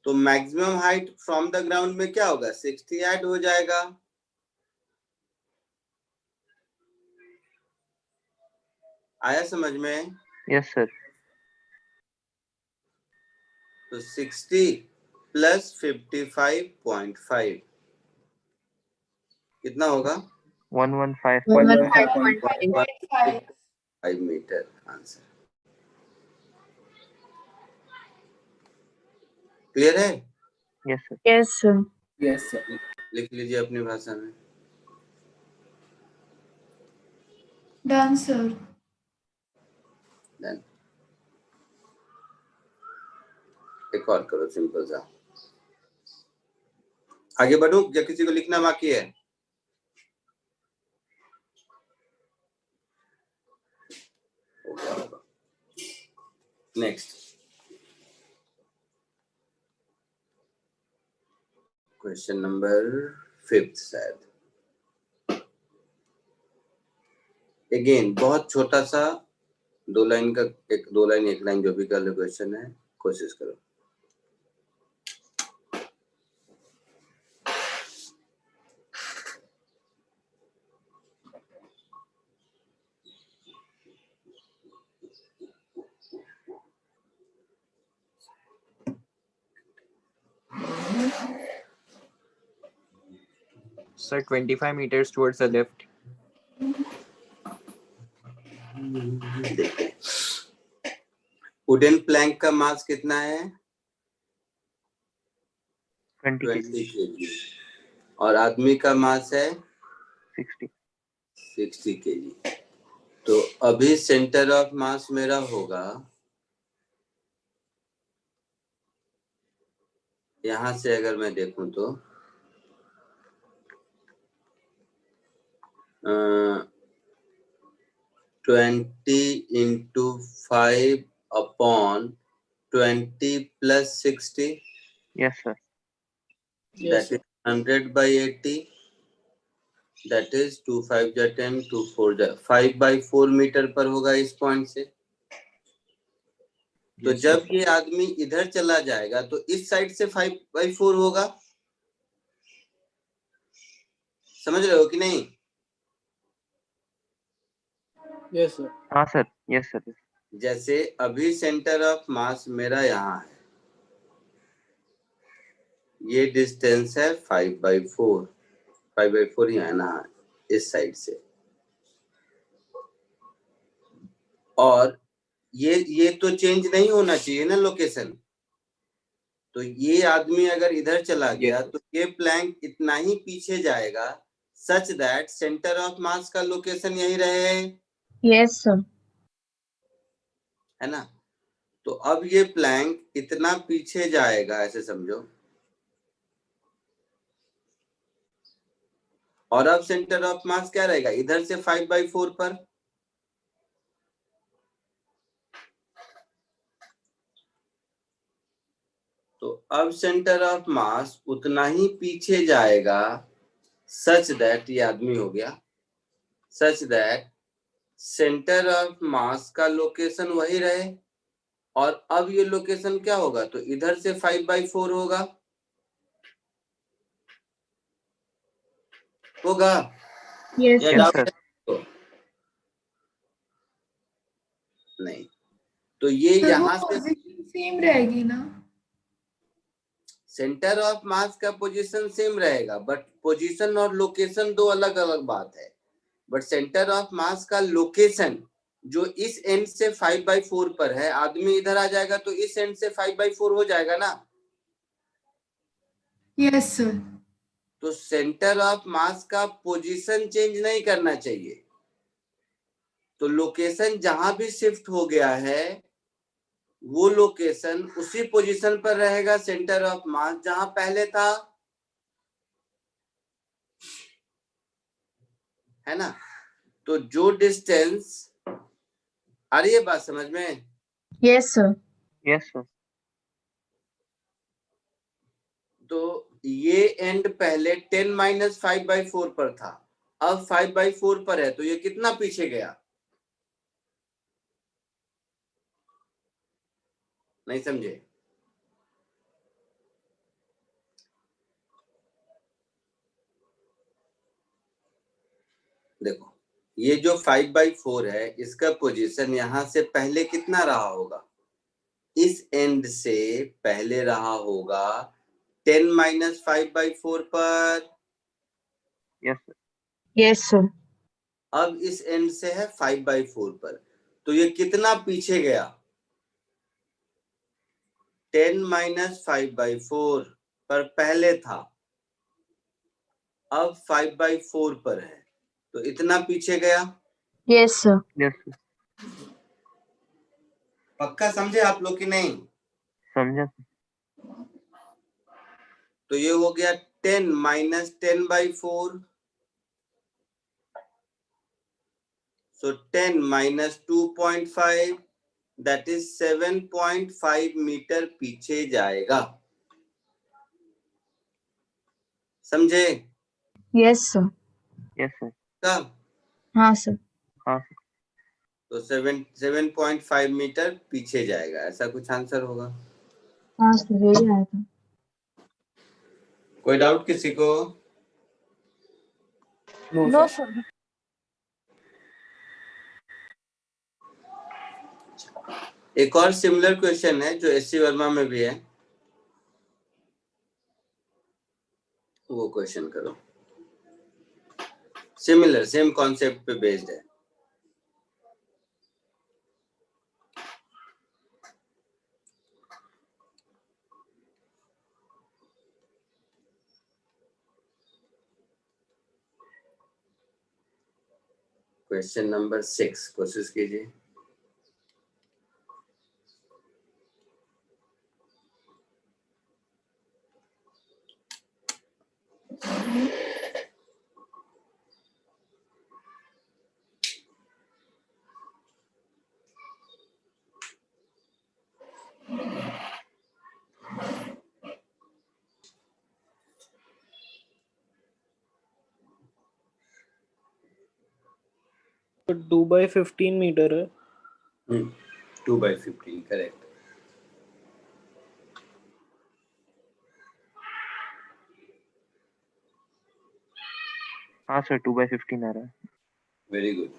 तो maximum height from the ground में क्या होगा? 60 ऐड हो जाएगा। आया समझ में? Yes, sir. तो 60 प्लस 55.5 कितना होगा? 115. 115.5. 1.5. 5 मीटर आंसर। क्लियर है? Yes sir. Yes, sir. Yes, sir. लिख लीजिए अपनी भाषा में। Done sir. Done. एक और करो सिंपल सा। आगे बढ़ूं या किसी को लिखना बाकी है? नेक्स्ट क्वेश्चन नंबर 5 शायद। अगेन बहुत छोटा सा 2 लाइन का, 2 लाइन 1 लाइन जो भी कर लो क्वेश्चन है, कोशिश करो। Sir, 25 meters towards the left. देखिए वुडन प्लैंक का मास कितना है? 20 20 kg। और आदमी का मास है 60 kg। तो अभी सेंटर ऑफ मास मेरा होगा यहां से, अगर मैं देखूं तो 20 into 5 upon 20 plus 60, yes sir. that is 100 by 80, that is 2 5 जा 10, 2 4 जा 5/4 मीटर पर होगा इस पॉइंट से। तो जब ये आदमी इधर चला जाएगा तो इस साइड से 5/4 होगा। समझ रहे हो कि नहीं? Yes, sir. हाँ सर। Yes sir. जैसे अभी सेंटर ऑफ मास मेरा यहाँ है, ये डिस्टेंस है 5/4, 5/4 ही है ना इस साइड से। और ये तो चेंज नहीं होना चाहिए ना लोकेशन। तो ये आदमी अगर इधर चला गया तो ये प्लैंक इतना ही पीछे जाएगा such that centre of mass का लोकेशन यही रहे। Yes, sir. है ना? तो अब ये प्लैंक इतना पीछे जाएगा, ऐसे समझो। और अब सेंटर ऑफ मास क्या रहेगा? इधर से 5/4 पर। तो अब सेंटर ऑफ मास उतना ही पीछे जाएगा सच दैट, ये आदमी हो गया, such that centre of mass का लोकेशन वही रहे। और अब ये लोकेशन क्या होगा? तो इधर से 5/4 होगा। Yes, या sir. Doubt sir. है तो? नहीं। तो ये सर वो यहां से पोजीशन सेम रहेगी ना? सेंटर ऑफ मास का पोजीशन सेम रहेगा, बट पोजीशन और लोकेशन दो अलग अलग बात है। बट सेंटर ऑफ मास का लोकेशन जो इस एंड से 5/4 पर है, आदमी इधर आ जाएगा तो इस एंड से 5/4 हो जाएगा ना। Yes sir. तो सेंटर ऑफ मास का पोजीशन चेंज नहीं करना चाहिए। तो लोकेशन जहां भी शिफ्ट हो गया है वो लोकेशन उसी पोजीशन पर रहेगा सेंटर ऑफ मास जहां पहले था। है ना? तो जो डिस्टेंस, आ रही है बात समझ में? Yes, sir. Yes sir. तो ये एंड पहले 10 - 5/4 पर था, अब 5/4 पर है, तो ये कितना पीछे गया? नहीं समझे? देखो ये जो 5/4 है इसका पोजीशन यहां से पहले कितना रहा होगा? इस एंड से पहले रहा होगा 10 - 5/4 पर। Yes sir. Yes, sir. अब इस एंड से है 5/4 पर। तो ये कितना पीछे गया? 10 - 5/4 पर पहले था, अब 5/4 पर है, तो इतना पीछे गया। Yes, sir. Yes, sir. पक्का समझे आप लोग कि नहीं? समझा। तो ये हो गया 10 - 10/4, so 10 - 2.5, that is 7.5 मीटर पीछे जाएगा। समझे? Yes, sir. Yes, sir. कब? हाँ sir. हाँ sir. तो 7.5 मीटर पीछे जाएगा, ऐसा कुछ आंसर होगा। हाँ sir, यही आया था. कोई डाउट किसी को? No sir. एक और सिमिलर क्वेश्चन है जो एससी वर्मा में भी है, वो क्वेश्चन करो। सिमिलर, सेम कॉन्सेप्ट पे बेस्ड है। क्वेश्चन नंबर 6 कोशिश कीजिए। तो 2/15 मीटर है। 2/15 करेक्ट। हाँ सर 2/15 आ रहा है। Very good.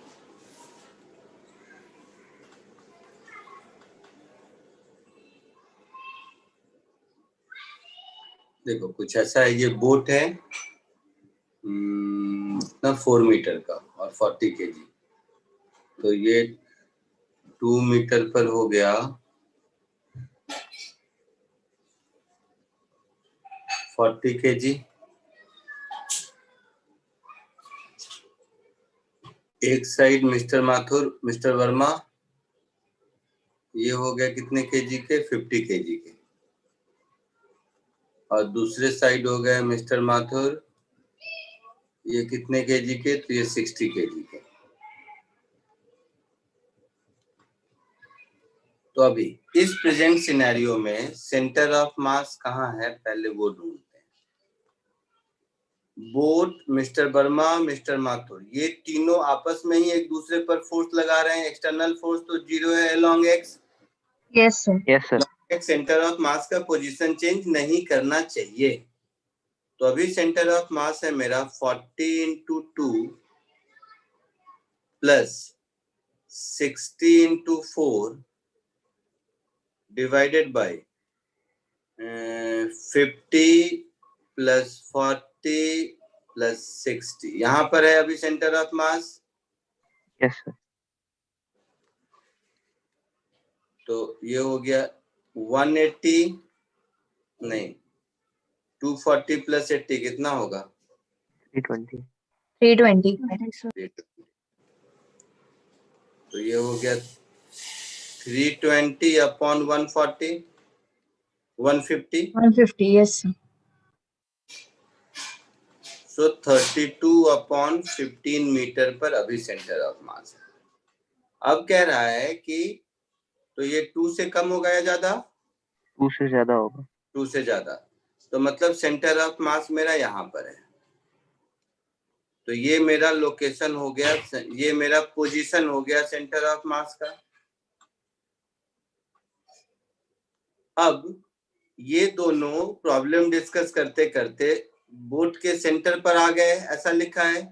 देखो कुछ ऐसा है, ये बोट है ना 4 मीटर का और 40 kg, तो ये 2 मीटर पर हो गया 40 kg। एक side mister Mathur, mister Verma, ये हो गया कितने केजी के? 50 kg के। और दूसरे साइड हो गया मिस्टर माथुर, ये कितने केजी के? तो ये 60 kg के। तो अभी इस प्रेजेंट सिनेरियो में सेंटर ऑफ मास कहाँ है, पहले वो ढूंढते हैं। Boat, mister Verma, mister Mathur, ये तीनों आपस में ही एक दूसरे पर फोर्स लगा रहे हैं। एक्सटर्नल फोर्स तो 0 है along x. Yes sir. Yes sir. Centre of mass का पोजीशन चेंज नहीं करना चाहिए। तो अभी सेंटर ऑफ मास है मेरा 40 × 2 plus 60 × 4 divided by 50 plus 40 plus 60। यहाँ पर है अभी centre of mass. Yes sir. तो ये हो गया 180, नहीं 240 प्लस 80 कितना होगा? 320. 320. तो ये हो गया 320 अपॉन 140, 150। 150. Yes sir. सो 32 अपॉन 15 मीटर पर अभी सेंटर ऑफ मास है। अब कह रहा है कि तो ये 2 से कम होगा या ज्यादा? 2 से ज्यादा होगा। 2 से ज्यादा, तो मतलब सेंटर ऑफ मास मेरा यहाँ पर है। तो ये मेरा लोकेशन हो गया, ये मेरा पोजीशन हो गया सेंटर ऑफ मास का। अब ये दोनों प्रॉब्लम डिस्कस करते करते बोट के सेंटर पर आ गए, ऐसा लिखा है।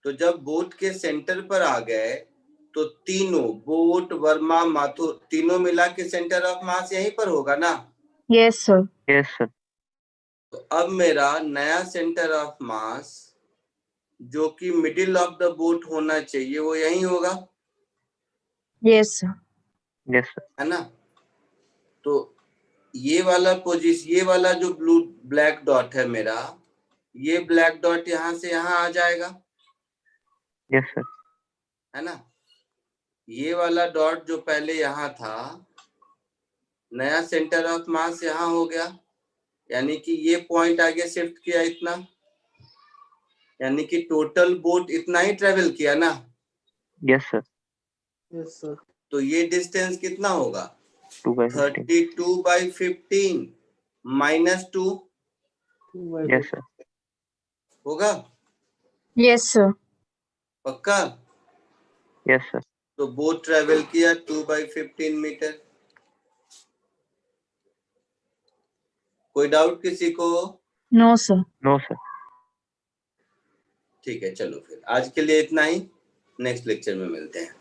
तो जब बोट के सेंटर पर आ गए तो तीनों, बोट, वर्मा, माथुर, तीनों मिला के सेंटर ऑफ मास यहीं पर होगा ना? Yes sir. Yes sir. तो अब मेरा नया सेंटर ऑफ मास जो कि मिडिल ऑफ द बोट होना चाहिए वो यही होगा, Yes, sir. Yes, sir. है ना। तो ये वाला पोजीशन, ये वाला जो ब्लैक डॉट है मेरा, ये ब्लैक डॉट यहां से यहां आ जाएगा, Yes, sir. है ना। ये वाला डॉट जो पहले यहां था, नया सेंटर ऑफ मास यहां हो गया, यानी कि ये पॉइंट आगे शिफ्ट किया इतना, यानी कि टोटल बोट इतना ही ट्रेवल किया ना। Yes, sir. Yes, sir. तो ये डिस्टेंस कितना होगा, 2/15. 32/15 -2 Yes, sir. होगा, Yes, sir. पक्का। Yes, sir. तो बोट ट्रेवल किया 2/15 मीटर। कोई डाउट किसी को? No, sir. No, sir. ठीक है, चलो फिर आज के लिए इतना ही, नेक्स्ट लेक्चर में मिलते हैं।